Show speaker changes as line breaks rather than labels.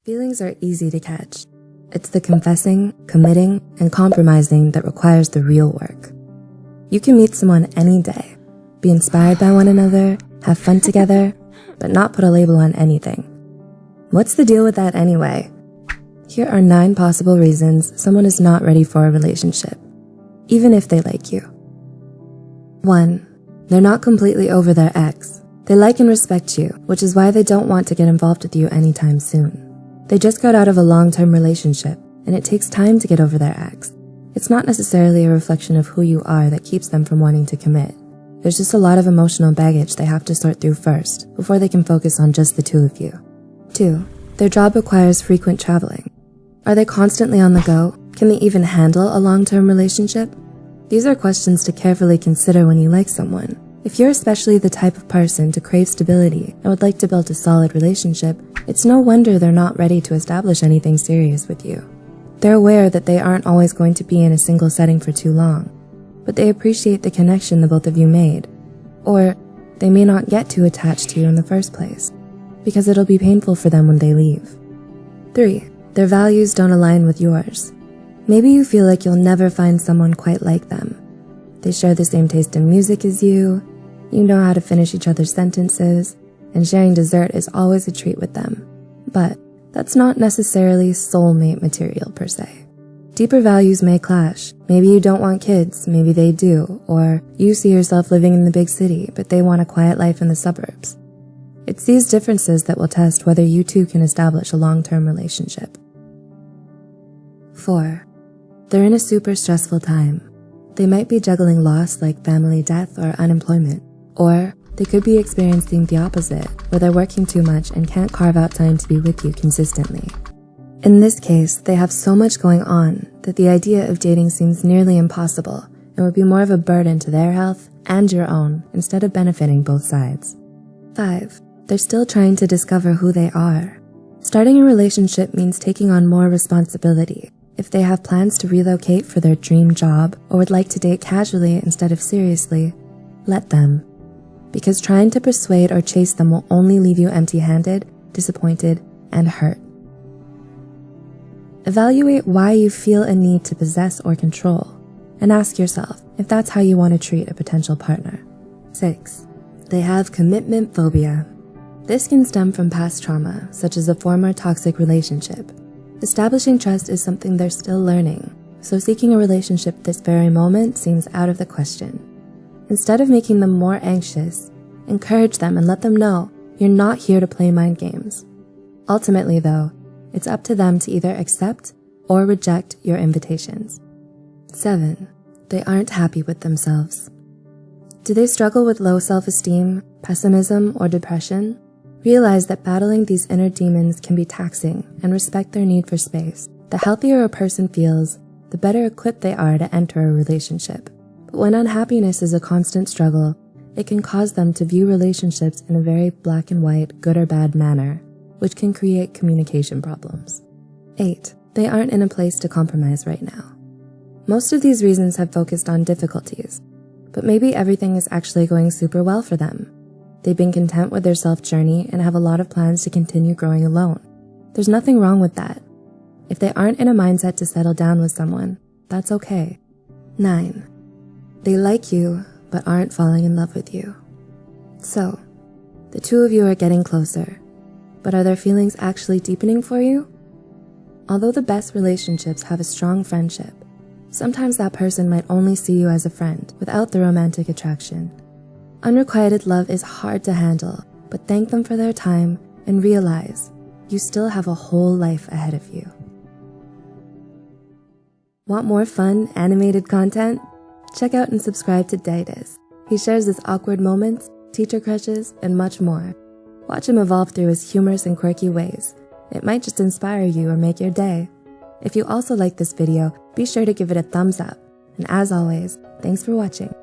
Feelings are easy to catch. It's the confessing, committing, and compromising that requires the real work. You can meet someone any day, be inspired by one another, have fun together, but not put a label on anything. What's the deal with that anyway? Here are 9 possible reasons someone is not ready for a relationship, even if they like you. 1. They're not completely over their ex. They like and respect you, which is why they don't want to get involved with you anytime soon. They just got out of a long-term relationship, and it takes time to get over their ex. It's not necessarily a reflection of who you are that keeps them from wanting to commit. There's just a lot of emotional baggage they have to sort through first, before they can focus on just the 2 of you. 2. Their job requires frequent traveling. Are they constantly on the go? Can they even handle a long-term relationship? These are questions to carefully consider when you like someone. If you're especially the type of person to crave stability and would like to build a solid relationship, it's no wonder they're not ready to establish anything serious with you. They're aware that they aren't always going to be in a single setting for too long, but they appreciate the connection the both of you made. Or they may not get too attached to you in the first place, because it'll be painful for them when they leave. 3. Their values don't align with yours. Maybe you feel like you'll never find someone quite like them. They share the same taste in music as you know how to finish each other's sentences, and sharing dessert is always a treat with them. But that's not necessarily soulmate material per se. Deeper values may clash. Maybe you don't want kids, maybe they do, or you see yourself living in the big city, but they want a quiet life in the suburbs. It's these differences that will test whether you two can establish a long-term relationship. 4. They're in a super stressful time. They might be juggling loss like family death or unemployment, or they could be experiencing the opposite, where they're working too much and can't carve out time to be with you consistently. In this case, they have so much going on that the idea of dating seems nearly impossible and would be more of a burden to their health and your own instead of benefiting both sides. 5. They're still trying to discover who they are. Starting a relationship means taking on more responsibility. If they have plans to relocate for their dream job or would like to date casually instead of seriously, let them. Because trying to persuade or chase them will only leave you empty-handed, disappointed, and hurt. Evaluate why you feel a need to possess or control, and ask yourself if that's how you want to treat a potential partner. 6. They have commitment phobia. This can stem from past trauma, such as a former toxic relationship. Establishing trust is something they're still learning, so seeking a relationship this very moment seems out of the question. Instead of making them more anxious, encourage them and let them know you're not here to play mind games. Ultimately, though, it's up to them to either accept or reject your invitations. 7. They aren't happy with themselves. Do they struggle with low self-esteem, pessimism, or depression? Realize that battling these inner demons can be taxing and respect their need for space. The healthier a person feels, the better equipped they are to enter a relationship. But when unhappiness is a constant struggle, it can cause them to view relationships in a very black and white, good or bad manner, which can create communication problems. 8. They aren't in a place to compromise right now. Most of these reasons have focused on difficulties, but maybe everything is actually going super well for them. They've been content with their self-journey and have a lot of plans to continue growing alone. There's nothing wrong with that. If they aren't in a mindset to settle down with someone, that's okay. 9. They like you, but aren't falling in love with you. So, the 2 of you are getting closer, but are their feelings actually deepening for you? Although the best relationships have a strong friendship, sometimes that person might only see you as a friend without the romantic attraction. Unrequited love is hard to handle, but thank them for their time and realize you still have a whole life ahead of you. Want more fun, animated content? Check out and subscribe to Daitis. He shares his awkward moments, teacher crushes, and much more. Watch him evolve through his humorous and quirky ways. It might just inspire you or make your day. If you also like this video, be sure to give it a thumbs up. And as always, thanks for watching.